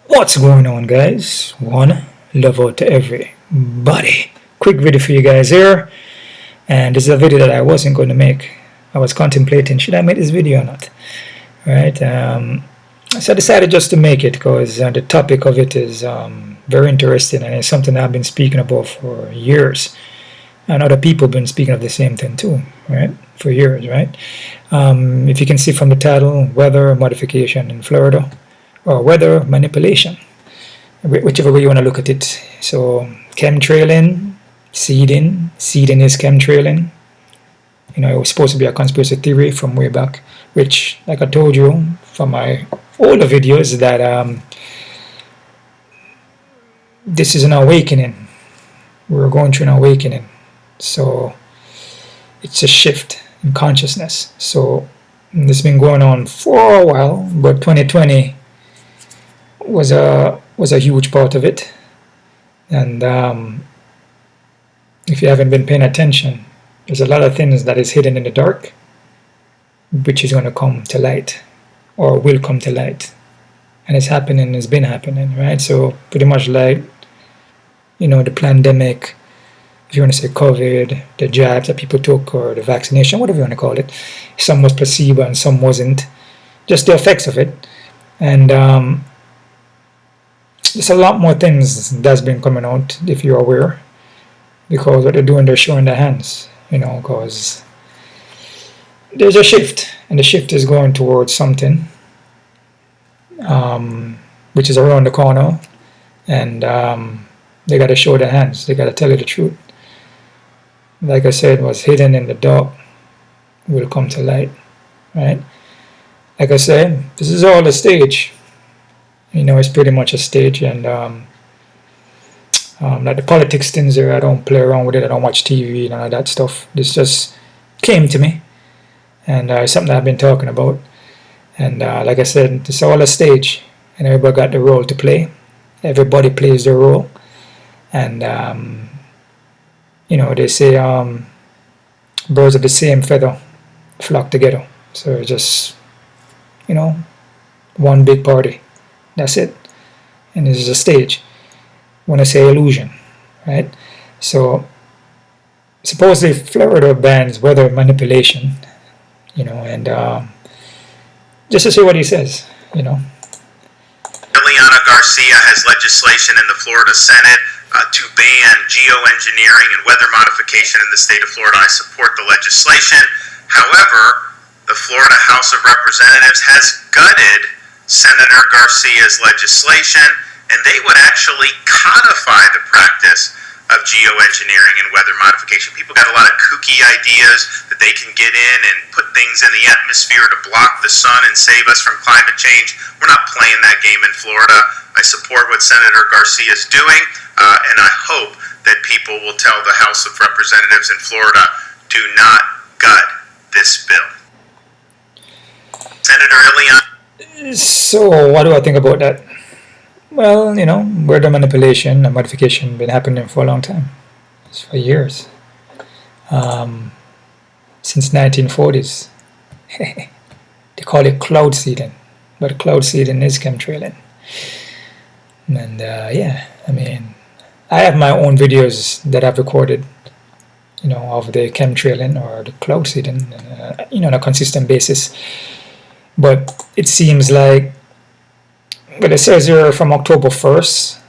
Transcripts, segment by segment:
What's going on, guys? One love out to everybody. Quick video for you guys here, and this is a video that I wasn't going to make. I was contemplating should I make this video or not, right? So I decided just to make it because the topic of it is very interesting, and it's something I've been speaking about for years, and other people have been speaking of the same thing too, right? For years, right? If you can see from the title, weather modification in Florida, or weather manipulation, whichever way you want to look at it. So chemtrailing, seeding is chemtrailing. You know, it was supposed to be a conspiracy theory from way back, which, like I told you from my older videos, that this is an awakening. We're going through an awakening. So it's a shift in consciousness. So this has been going on for a while, but 2020 was a huge part of it. And if you haven't been paying attention, there's a lot of things that is hidden in the dark, which is going to come to light, or will come to light. And it's happening, it's been happening, right? So pretty much like, you know, the pandemic, if you want to say COVID, the jabs that people took, or the vaccination, whatever you want to call it, some was placebo and some wasn't, just the effects of it. And there's a lot more things that's been coming out, if you're aware, because what they're doing, they're showing their hands, you know, because there's a shift, and the shift is going towards something which is around the corner, and they got to show their hands, they got to tell you the truth. Like I said, what's hidden in the dark will come to light, right? Like I said, this is all a stage. You know, it's pretty much a stage, and like the politics things there, I don't play around with it. I don't watch TV and all that stuff. This just came to me, and it's something I've been talking about. And like I said, it's all a stage, and everybody got the role to play. Everybody plays their role, and you know, they say birds of the same feather flock together. So it's just, you know, one big party. That's it. And this is a stage. When I say illusion, right? So supposedly Florida bans weather manipulation, you know, and just to see what he says, you know. Ileana Garcia has legislation in the Florida Senate to ban geoengineering and weather modification in the state of Florida. I support the legislation. However, the Florida House of Representatives has gutted Senator Garcia's legislation, and they would actually codify the practice of geoengineering and weather modification. People got a lot of kooky ideas that they can get in and put things in the atmosphere to block the sun and save us from climate change. We're not playing that game in Florida. I support what Senator Garcia is doing, and I hope that people will tell the House of Representatives in Florida, do not gut this bill. Senator Ileana. So what do I think about that? Well, you know, weather manipulation and modification been happening for a long time. It's for years. Since 1940s. They call it cloud seeding, but cloud seeding is chemtrailing. And yeah, I mean, I have my own videos that I've recorded, you know, of the chemtrailing or the cloud seeding, you know, on a consistent basis. But it seems like, but it says here from October 1st,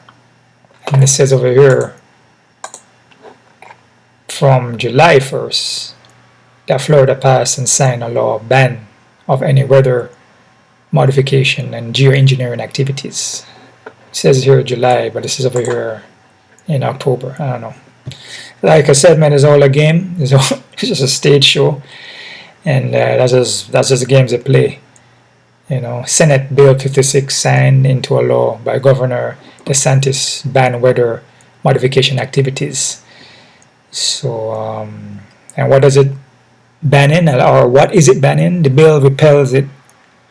and it says over here from July 1st, that Florida passed and signed a law ban of any weather modification and geoengineering activities. It says here July, but this is over here in October. I don't know. Like I said, man, it's all a game. It's just a stage show, and that's just the games they play. You know, Senate Bill 56 signed into a law by Governor DeSantis ban weather modification activities. So, and what does it ban in, or what is it banning? The bill repels it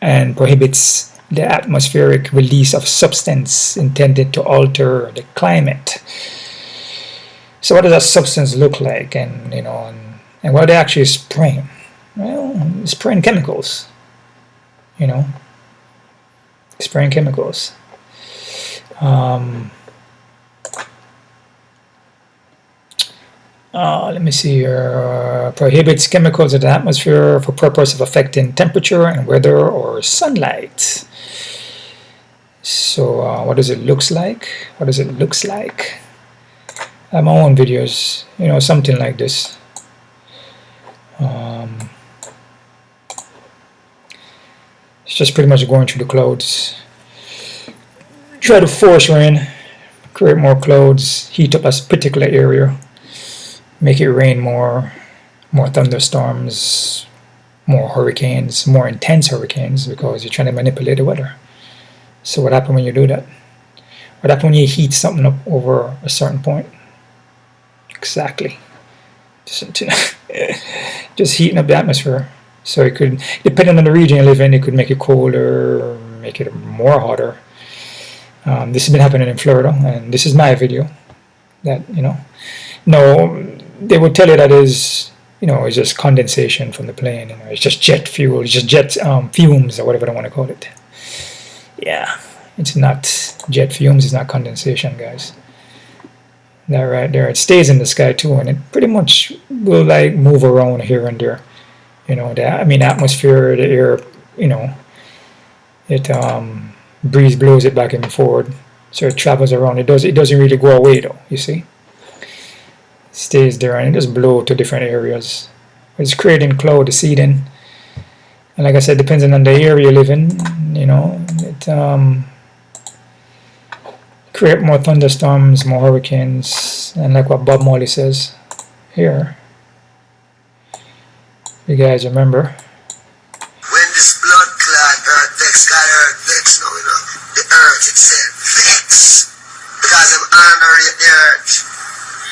and prohibits the atmospheric release of substance intended to alter the climate. So what does that substance look like, and you know, and what are they actually spraying? Well, spraying chemicals. You know, spraying chemicals. Um, let me see here. Prohibits chemicals in the atmosphere for purpose of affecting temperature and weather or sunlight. So what does it looks like? What does it looks like? I have my own videos, you know, something like this. It's just pretty much going through the clouds. Try to force rain, create more clouds, heat up a particular area, make it rain more, more thunderstorms, more hurricanes, more intense hurricanes, because you're trying to manipulate the weather. So what happens when you do that? What happens when you heat something up over a certain point? Exactly. Just heating up the atmosphere. So it could, depending on the region you live in, it could make it colder, make it more hotter. This has been happening in Florida, and this is my video. That, you know, no, they would tell you that is, you know, it's just condensation from the plane. You know, it's just jet fuel, it's just jet fumes or whatever they want to call it. Yeah, it's not jet fumes, it's not condensation, guys. That right there, it stays in the sky too, and it pretty much will like move around here and there. You know, the atmosphere, the air, you know, it breeze blows it back and forward, so it travels around. It doesn't really go away though. You see, it stays there and it just blows to different areas. It's creating cloud seeding, and like I said, depending on the area you live in, you know, it create more thunderstorms, more hurricanes, and like what Bob Marley says here. You guys remember? When this blood clot earth vex, God earth vex now, you know. The earth itself vex. Because I'm under the earth.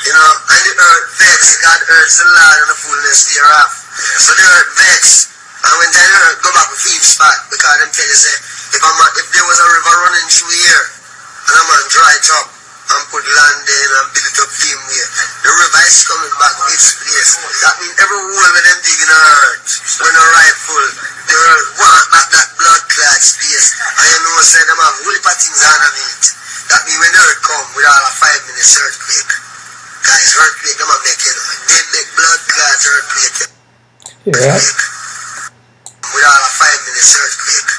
You know, and the earth vex, God earth's the Lord and the fullness thereof. So the earth vex. And when the earth go back to the spot, because them tell you say, if there was a river running through here, and a man dry it up and put land in and build it up film here, the river is coming back to its place. That means every hole where them dig in the earth, when they're rightful, the earth want back that blood clot space. And you know, say them have whole heap of things underneath. That means when the earth come with all a 5 minutes earthquake, guys, earthquake them a make it. They make blood clots earthquake. Yeah. With all a 5 minutes earthquake.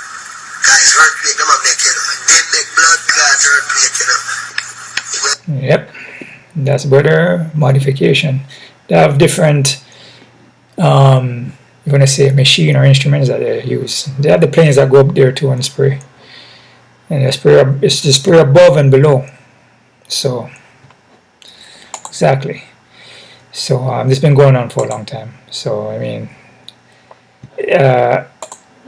Guys, earthquake them a make it. They make blood clots earthquake, you know. Yep, that's weather modification. They have different, you're gonna say machine or instruments that they use. They have the planes that go up there too and spray, and they spray. It's the spray above and below. So exactly. So this has been going on for a long time. So I mean,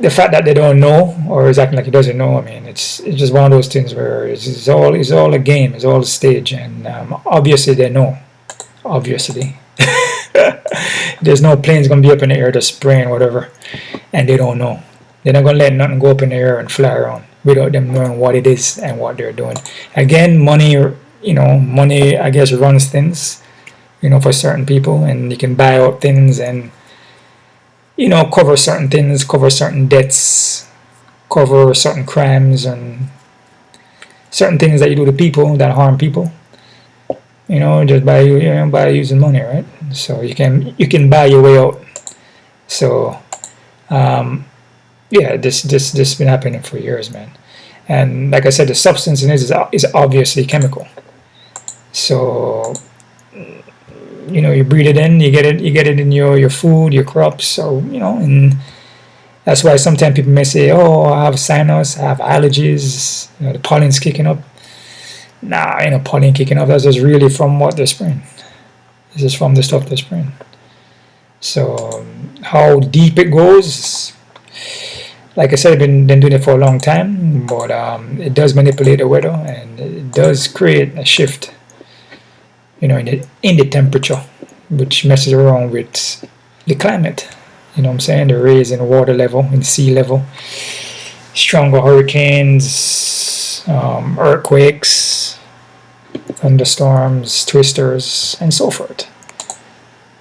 the fact that they don't know or is acting like he doesn't know, I mean, it's just one of those things where it's all a game, it's all a stage, and obviously they know. Obviously, there's no planes gonna be up in the air just spraying whatever, and they don't know. They're not gonna let nothing go up in the air and fly around without them knowing what it is and what they're doing. Again, money, you know, money I guess runs things, you know, for certain people, and you can buy out things and, you know, cover certain things, cover certain debts, cover certain crimes and certain things that you do to people that harm people. You know, just by using money, right? So you can buy your way out. So yeah, this been happening for years, man. And like I said, the substance in it is obviously chemical. So you know, you breathe it in, you get it in your food, your crops, or you know, and that's why sometimes people may say, "Oh, I have sinus, I have allergies, you know, the pollen's kicking up." Nah, ain't no pollen kicking up. That's just really from what they're spraying. This is from the stuff they're spraying. So how deep it goes, like I said, I've been doing it for a long time, but it does manipulate the weather and it does create a shift, you know, in the temperature, which messes around with the climate. You know what I'm saying? The raise in water level, in sea level, stronger hurricanes, earthquakes, thunderstorms, twisters, and so forth.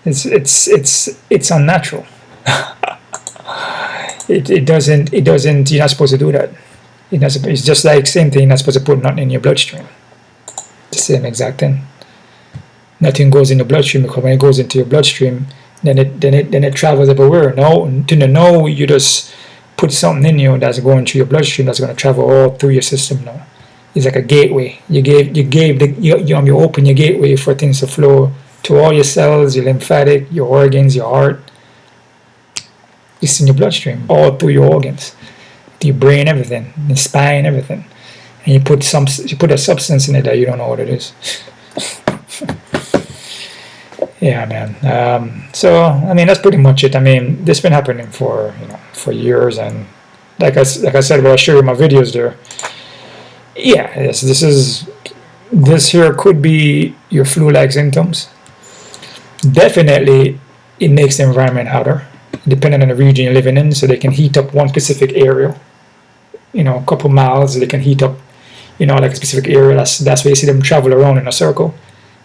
It's unnatural. It doesn't. You're not supposed to do that. It's just like same thing. You're not supposed to put nothing in your bloodstream. The same exact thing. Nothing goes in the bloodstream, because when it goes into your bloodstream, then it travels everywhere. No, you just put something in you that's going through your bloodstream that's going to travel all through your system now. It's like a gateway. You open your gateway for things to flow to all your cells, your lymphatic, your organs, your heart. It's in your bloodstream, all through your organs, your brain, everything, the spine, everything. And you put a substance in it that you don't know what it is. Yeah, man. So I mean, that's pretty much it. I mean, this has been happening for years, and like I said, when I show you my videos there. Yeah, yes, this here could be your flu-like symptoms. Definitely, it makes the environment hotter, depending on the region you're living in. So they can heat up one specific area, a couple miles. They can heat up, like a specific area. That's where you see them travel around in a circle,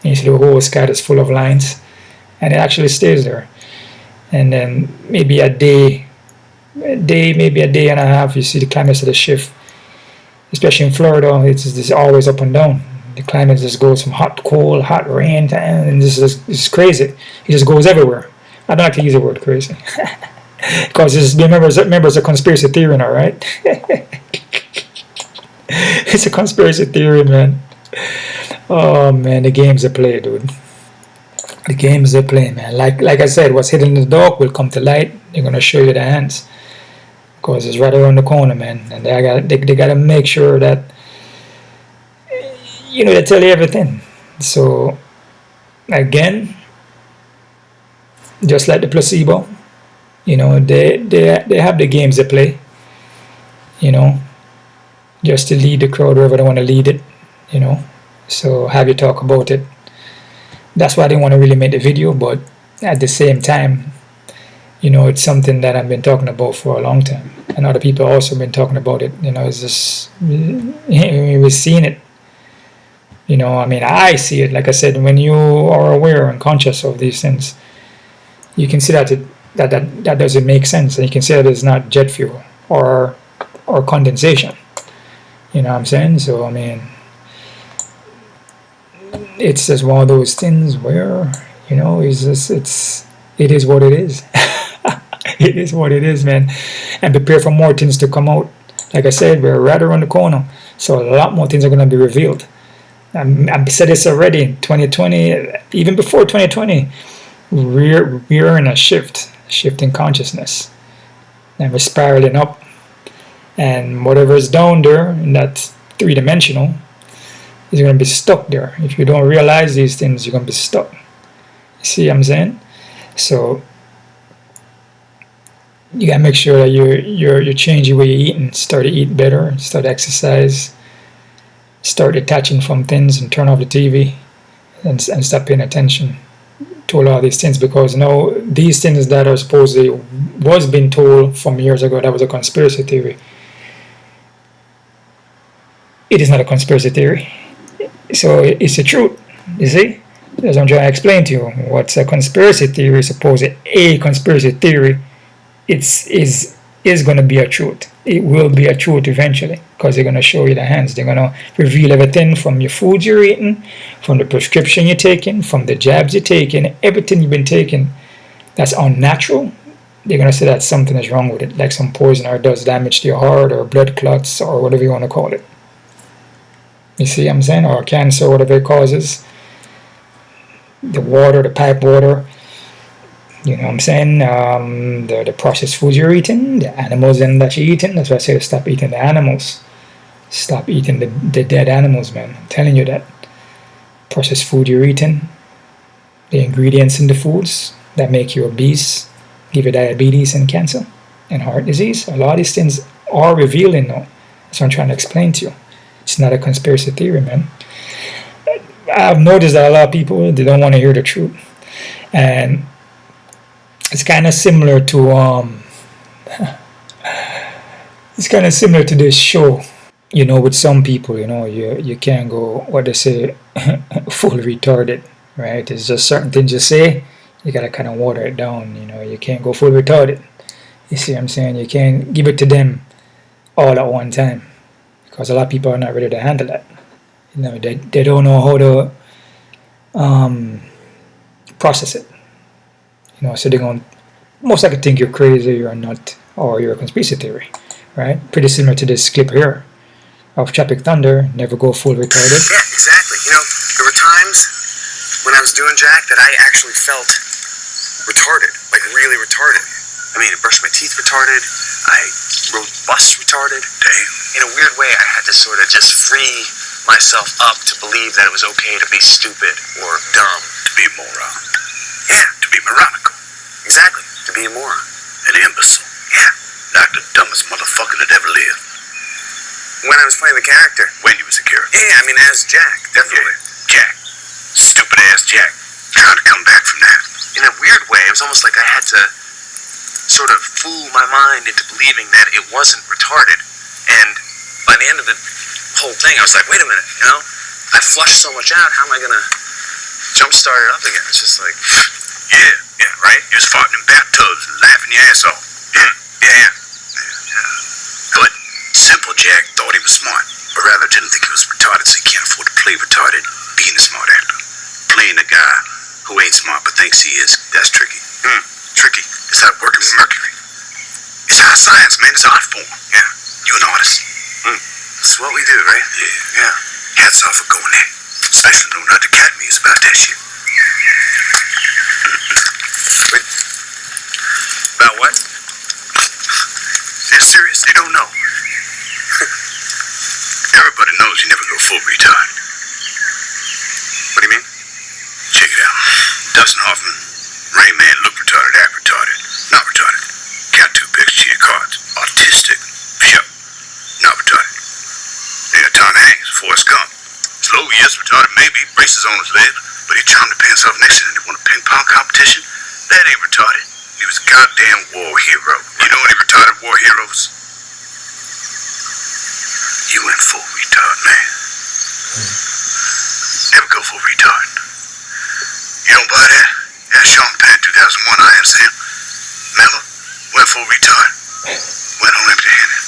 and you see the whole sky is full of lines, and it actually stays there. And then maybe a day, maybe a day and a half, you see the climate sort of shift. Especially in Florida, it's always up and down. The climate just goes from hot, cold, hot, rain, and this is crazy. It just goes everywhere. I don't like to use the word crazy, because remember, it's a conspiracy theory now, right? It's a conspiracy theory, man. Oh man, the games they play, dude. The games they play, man. Like I said, what's hidden in the dark will come to light. They're gonna show you the hands. Because it's right around the corner, man, and they gotta make sure that they tell you everything. So again, just like the placebo, they have the games they play, just to lead the crowd wherever they want to lead it, So have you talk about it. That's why I didn't want to really make the video, but at the same time, it's something that I've been talking about for a long time, and other people also been talking about it. It's just we've seen it. I mean, I see it. Like I said, when you are aware and conscious of these things, you can see that doesn't make sense, and you can see that it's not jet fuel or condensation. You know what I'm saying? So I mean, it's just one of those things where it is what it is. It is what it is, man. And prepare for more things to come out. Like I said, we're right around the corner, so a lot more things are going to be revealed. I've said this already. 2020, even before 2020, we're in a shift in consciousness, and we're spiraling up. And whatever is down there in that three-dimensional is going to be stuck there. If you don't realize these things, you're going to be stuck. You see what I'm saying? So you gotta make sure that you change the way you're eating. Start to eat better. Start to exercise. Start detaching from things and turn off the TV, and stop paying attention to a lot of these things, because these things that are supposedly was being told from years ago that was a conspiracy theory. It is not a conspiracy theory. So it's the truth. You see? As I'm trying to explain to you, what's a conspiracy theory? Suppose a conspiracy theory. Is going to be a truth. It will be a truth eventually, because they're going to show you the hands. They're going to reveal everything from your food you're eating, from the prescription you're taking, from the jabs you're taking, everything you've been taking that's unnatural. They're going to say that something is wrong with it, like some poison or does damage to your heart or blood clots or whatever you want to call it. You see what I'm saying? Or cancer, whatever it causes. The water, the pipe water. You know what I'm saying? The processed foods you're eating, the animals that you're eating. That's why I say stop eating the animals. Stop eating the dead animals, man. I'm telling you that. Processed food you're eating, the ingredients in the foods that make you obese, give you diabetes and cancer and heart disease. A lot of these things are revealing now. That's what I'm trying to explain to you. It's not a conspiracy theory, man. I've noticed that a lot of people, they don't want to hear the truth. And it's kind of similar to this show, with some people, you can't go, what they say, full retarded, right? It's just certain things you say, you gotta kind of water it down, you can't go full retarded. You see what I'm saying? You can't give it to them all at one time. because a lot of people are not ready to handle that. You know, they don't know how to process it. You know, so they're going to most likely think you're crazy or not, or you're a conspiracy theory, right? Pretty similar to this clip here of Tropic Thunder, never go full retarded. Yeah, exactly. You know, there were times when I was doing Jack that I actually felt retarded, like really retarded. I mean, I brushed my teeth retarded, I rode bus retarded. Damn. In a weird way, I had to sort of just free myself up to believe that it was okay to be stupid or dumb. To be a moron. Yeah. To be moronical. Exactly. To be a moron. An imbecile. Yeah. Like the dumbest motherfucker that ever lived. When I was playing the character. When you was a character. Yeah, I mean, as Jack, definitely. Yeah. Jack. Stupid ass Jack. Trying to come back from that. In a weird way, it was almost like I had to sort of fool my mind into believing that it wasn't retarded. And by the end of the whole thing, I was like, wait a minute, you know? I flushed so much out, how am I going to jumpstart it up again? It's just like, Yeah, right? You was farting in bathtubs and laughing your ass off. Yeah. But Simple Jack thought he was smart, but rather didn't think he was retarded, so he can't afford to play retarded, being a smart actor. Playing a guy who ain't smart but thinks he is, that's tricky. Tricky. It's like working with Mercury. It's high science, man. It's art form. Yeah. You an artist. It's what we do, right? Yeah. Hats off for going there. Especially knowing how the Academy is about that shit. Wait. About what? They're serious. They don't know. Everybody knows you never go full retard. What do you mean? Check it out. Dustin Hoffman, Rain Man, look retarded, act retarded. Not retarded. Count 2 picks to your cards. Autistic. Sure. Not retarded. Then Tom Hanks, Forrest Gump. Slow, yes, retarded, maybe. Braces on his legs. But he charmed the pants off next to him. They won a ping pong competition. That ain't retarded. He was a goddamn war hero. You know any retarded war heroes? You went full retard, man. Never go full retard. You don't buy that? Yeah, Sean Penn, 2001, I Am Sam. Remember? Went full retard. Went home empty-handed.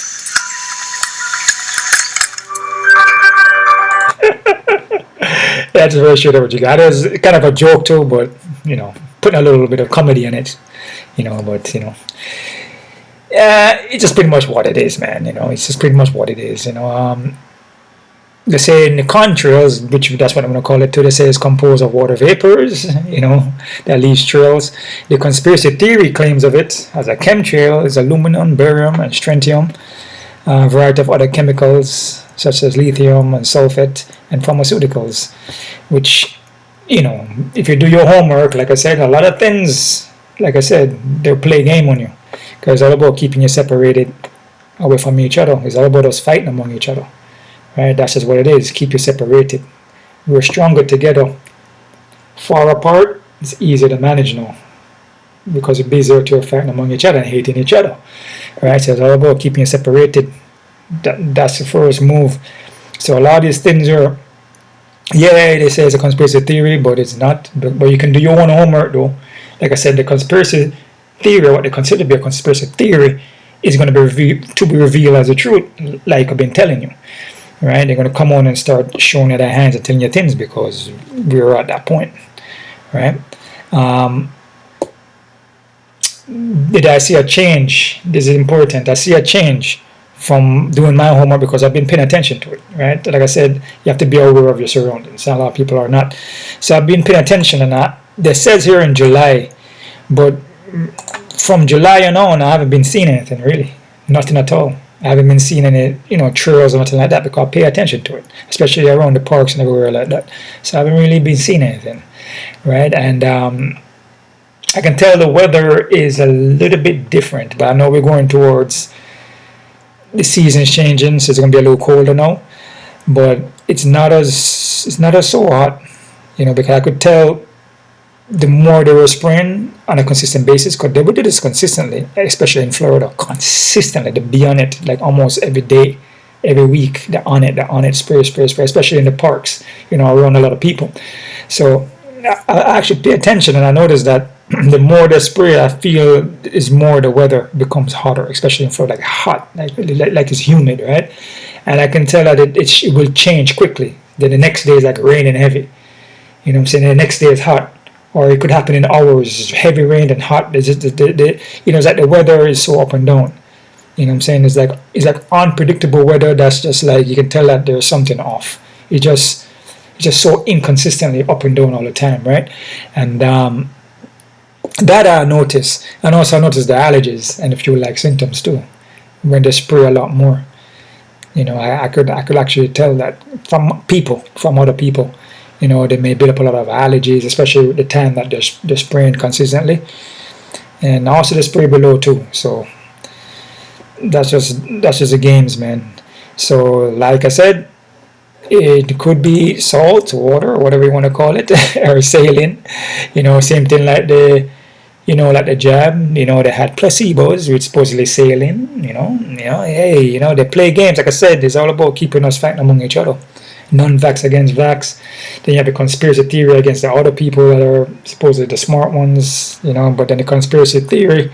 That's very straight what you got. It was kind of a joke too, but you know, putting a little bit of comedy in it, you know. But you know, it's just pretty much what it is, man. You know, it's just pretty much what it is. You know, they say in the contrails, which that's what I'm going to call it too. They say it's composed of water vapors. You know, that leaves trails. The conspiracy theory claims of it as a chemtrail is aluminum, barium, and strontium, a variety of other chemicals such as lithium and sulfate and pharmaceuticals, which, you know, if you do your homework, like I said, a lot of things, like I said, they'll play a game on you, because it's all about keeping you separated away from each other. It's all about us fighting among each other, right? That's just what it is. Keep you separated. We're stronger together. Far apart, it's easier to manage now, because it's easier to fight among each other and hating each other, right? So it's all about keeping you separated. That's the first move. So a lot of these things are, yeah, they say it's a conspiracy theory, but it's not. But you can do your own homework though. Like I said, the conspiracy theory, what they consider to be a conspiracy theory, is going to be revealed as the truth, like I've been telling you, right? They're going to come on and start showing you their hands and telling you things, because we're at that point, right? Did I see a change? This is important. I see a change from doing my homework, because I've been paying attention to it, right? Like I said, you have to be aware of your surroundings. A lot of people are not. So I've been paying attention, and it says here in July, but from July on, I haven't been seeing anything really, nothing at all. I haven't been seeing any, you know, trails or nothing like that, because I pay attention to it, especially around the parks and everywhere like that. So I haven't really been seeing anything, right? And I can tell the weather is a little bit different, but I know we're going towards the season's changing, so it's gonna be a little colder now. But it's not as so hot, you know, because I could tell the more they were spraying on a consistent basis, because they would do this consistently, especially in Florida, consistently. They'd be on it like almost every day, every week. They're on it, spray, especially in the parks, you know, around a lot of people. So I actually pay attention, and I notice that the more they spray, I feel is more the weather becomes hotter, especially in Florida, like hot, like it's humid, right? and I can tell that it will change quickly. Then the next day is like rain and heavy. You know what I'm saying? And the next day is hot, or it could happen in hours. Heavy rain and hot. It's just it's like the weather is so up and down. You know what I'm saying? It's like unpredictable weather. That's just like you can tell that there's something off. It's just so inconsistently up and down all the time, right? And that I notice, and also I notice the allergies and the flu-like symptoms too when they spray a lot more. You know, I could actually tell that from other people. You know, they may build up a lot of allergies, especially the time that they're spraying consistently, and also the spray below too. So that's just the games, man. So like I said, it could be salt, water, or whatever you want to call it, or saline. You know, same thing like the jab. You know, they had placebos with supposedly saline. You know, hey, you know, they play games. Like I said, it's all about keeping us fighting among each other. Non-vax against vax. Then you have the conspiracy theory against the other people that are supposedly the smart ones. You know, but then the conspiracy theory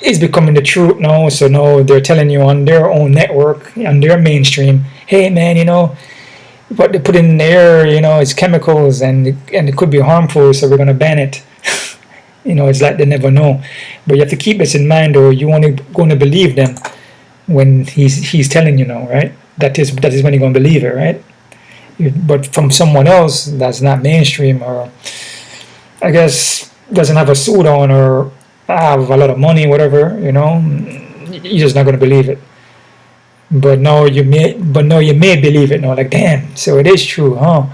is becoming the truth now. So now they're telling you on their own network, on their mainstream, hey man, you know, what they put in the air, you know, it's chemicals and it could be harmful, so we're going to ban it. You know, it's like they never know. But you have to keep this in mind, or you only going to believe them when he's telling you now, right? That is when you're going to believe it, right? But from someone else that's not mainstream, or I guess doesn't have a suit on, or have a lot of money, whatever, you know, you're just not going to believe it. But no, you may believe it now. Like, damn, so it is true, huh?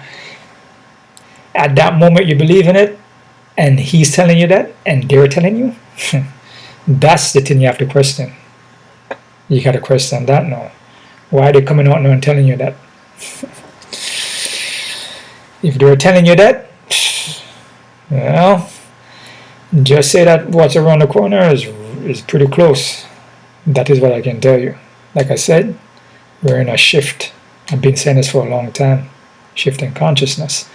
At that moment, you believe in it, and he's telling you that, and they're telling you. That's the thing you have to question. You got to question that now. Why are they coming out now and telling you that? If they're telling you that, well, just say that what's around the corner is pretty close. That is what I can tell you. Like I said, we're in a shift. I've been saying this for a long time. Shift in consciousness.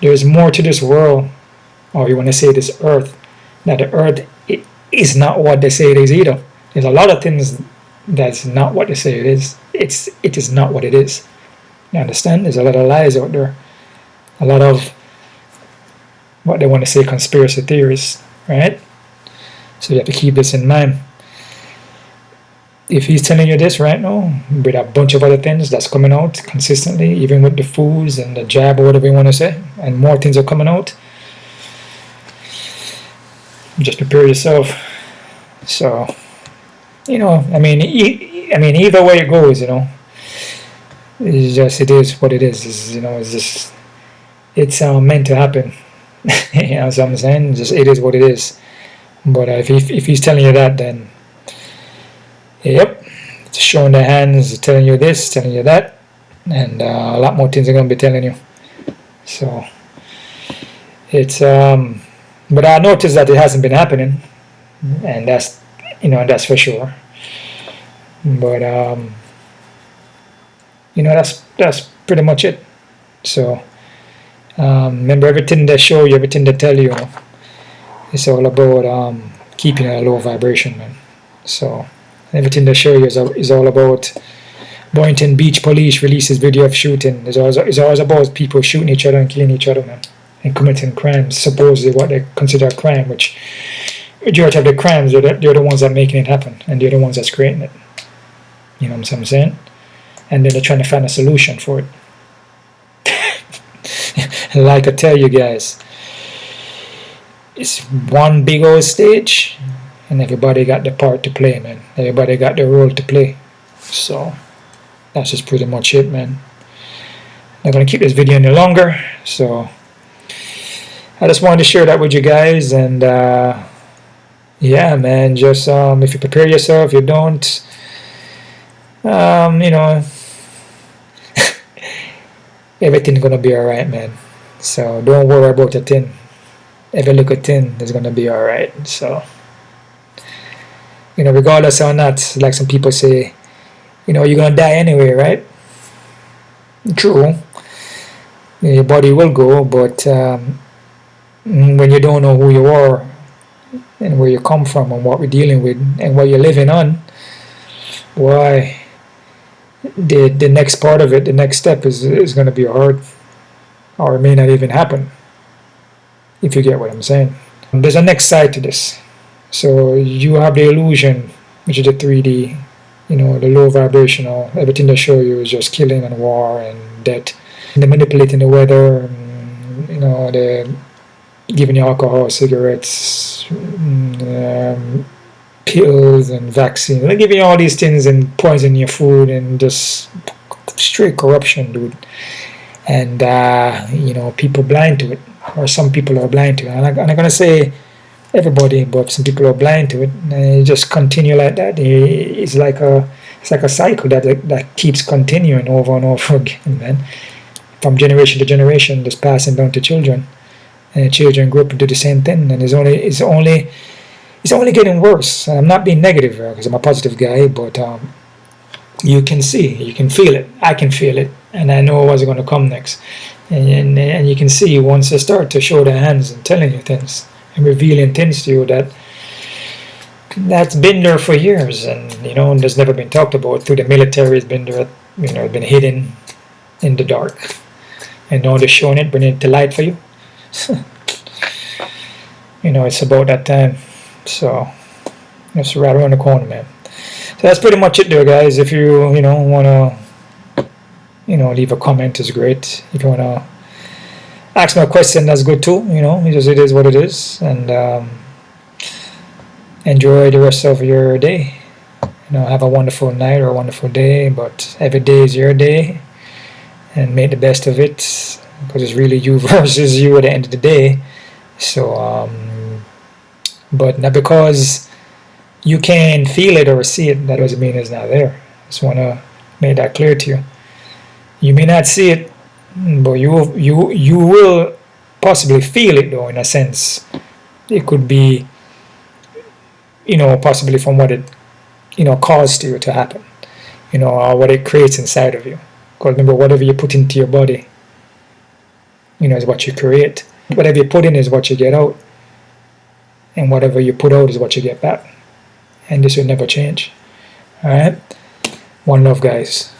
There's more to this world, or you want to say this earth, that the earth is not what they say it is either. There's a lot of things that's not what they say it is. It is not what it is. You understand? There's a lot of lies out there. A lot of what they want to say conspiracy theories, right? So you have to keep this in mind. If he's telling you this right now, with a bunch of other things that's coming out consistently, even with the foods and the jab or whatever you want to say, and more things are coming out, just prepare yourself. So, you know, I mean, either way it goes, you know, it is what it is. It's meant to happen. You know what I'm saying? It is what it is. But if he's telling you that, then yep, it's showing their hands, telling you this, telling you that, and a lot more things are going to be telling you. So it's but I noticed that it hasn't been happening, and that's for sure. But that's pretty much it. So remember, everything they show you, everything they tell you, it's all about keeping a low vibration, man. So everything they show you is all about. Boynton Beach police releases video of shooting. It's always about people shooting each other and killing each other, man, and committing crimes, supposedly what they consider a crime, which majority of the crimes, they're the ones that are making it happen, and they're the ones that's creating it. You know what I'm saying? And then they're trying to find a solution for it. Like I tell you guys, it's one big old stage, and everybody got the part to play, man. Everybody got their role to play. So that's just pretty much it, man. I'm not gonna keep this video any longer, so I just wanted to share that with you guys. And yeah, man, just if you prepare yourself, you don't, everything's gonna be alright, man. So don't worry about a thing. Every little thing is gonna be alright. So, regardless or not, like some people say, you're gonna die anyway, right? True. Your body will go, but when you don't know who you are and where you come from and what we're dealing with and what you're living on, why, the next part of it, the next step is going to be hard, or it may not even happen, if you get what I'm saying. There's a next side to this. So you have the illusion, which is the 3D, the low vibrational, everything they show you is just killing and war and death. And they're manipulating the weather, and, they're giving you alcohol, cigarettes, pills and vaccines. They're giving you all these things and poisoning your food and just straight corruption, dude. And, people blind to it, or some people are blind to it. I'm not going to say everybody, but some people are blind to it. And it just continue like that. It's like a cycle that keeps continuing over and over again, man. From generation to generation, just passing down to children. And children grow up and do the same thing. And it's only getting worse. I'm not being negative because I'm a positive guy, but you can see, you can feel it. I can feel it, and I know what's going to come next. And you can see once they start to show their hands and telling you things and revealing things to you that's been there for years, and there's never been talked about. Through the military, it's been there, it's been hidden in the dark, and now they're showing it, bringing it to light for you. It's about that time. So it's right around the corner, man. So that's pretty much it there, guys. If you want to leave a comment, is great. If you want to ask me a question, that's good too. It is what it is. And enjoy the rest of your day. Have a wonderful night or a wonderful day, but every day is your day, and make the best of it, because it's really you versus you at the end of the day. So but not because you can feel it or see it, that doesn't mean it's not there. Just want to make that clear to you. You may not see it, but you will possibly feel it, though, in a sense. It could be, possibly from what it, caused you to happen, or what it creates inside of you. Because remember, whatever you put into your body, is what you create. Whatever you put in is what you get out. And whatever you put out is what you get back. And this will never change. Alright? One love, guys.